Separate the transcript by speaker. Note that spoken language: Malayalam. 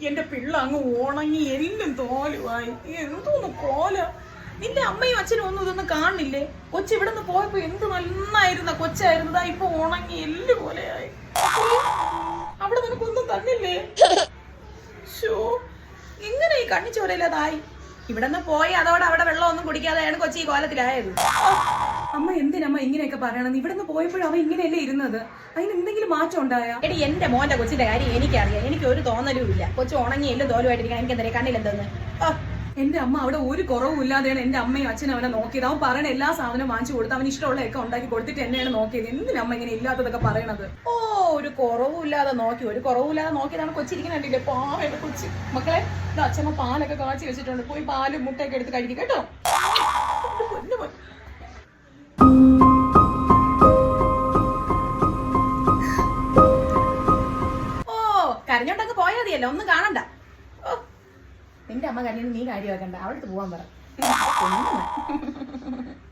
Speaker 1: എന്റെ പിള്ള അങ്ങ് ഉണങ്ങി എല്ലും തോലുമായി. എന്തോന്ന് കോല. നിന്റെ അമ്മയും അച്ഛനും ഒന്നും ഇതൊന്നും കാണില്ലേ? കൊച്ചു ഇവിടെ നിന്ന് പോയപ്പോ എന്ത് നന്നായിരുന്ന കൊച്ചായിരുന്നതാ, ഇപ്പൊ ഉണങ്ങി എല്ല് പോലെയായി. അവിടെ നിനക്കൊന്നും തന്നില്ലേ? ഷോ, എങ്ങനെ ഈ കണ്ണിച്ചോരയില്ലാതായി? ഇവിടെ നിന്ന് പോയി അതോടെ അവിടെ വെള്ളമൊന്നും കുടിക്കാതെയാണ് കൊച്ചി കോലത്തിലായത്. അമ്മ എന്തിനമ്മ ഇങ്ങനെയൊക്കെ പറയണം? ഇവിടെ നിന്ന് പോയപ്പോഴും അവ ഇങ്ങനെയല്ലേ ഇരുന്നത്? അതിന് എന്തെങ്കിലും മാറ്റം ഉണ്ടായ? എടി, എന്റെ മോന്റെ കൊച്ചിന്റെ കാര്യം എനിക്കറിയാം. എനിക്ക് ഒരു തോന്നലും ഇല്ല. കൊച്ചു ഉണങ്ങി എല്ലാം തോലുമായിട്ടിരിക്കണം. എനിക്ക് എന്താ കണ്ണിലെന്തോന്ന്? എന്റെ അമ്മ അവിടെ ഒരു കുറവും ഇല്ലാതെയാണ് എന്റെ അമ്മയും അച്ഛനും അവനെ നോക്കിയത്. അവൻ പറയണ എല്ലാ സാധനവും വാങ്ങിച്ചു കൊടുത്ത് അവൻ ഇഷ്ടമുള്ളതൊക്കെ ഉണ്ടാക്കി കൊടുത്തിട്ട് എന്നെയാണ് നോക്കിയത്. എന്തിനമ്മ ഇങ്ങനെ ഇല്ലാത്തതൊക്കെ പറയണത്? ഓ, ഒരു കുറവും ഇല്ലാതെ നോക്കി, ഒരു കുറവും ഇല്ലാതെ നോക്കിയതാണ് കൊച്ചിരിക്കുന്നുണ്ടില്ലേ? പാവയുടെ കൊച്ചി. മക്കളെ, ഇത് അച്ഛമ്മ പാലൊക്കെ കാച്ചി വെച്ചിട്ടുണ്ട്. പോയി പാലും മുട്ടയൊക്കെ എടുത്ത് കഴിക്കും കേട്ടോ. ഓ, കരഞ്ഞോണ്ടങ്ങ് പോയാ മതിയല്ലോ, ഒന്നും കാണണ്ട. നിന്റെ അമ്മ കരഞ്ഞു, നീ കാര്യമാക്കണ്ട. അവിടുത്തെ പോവാൻ പറ.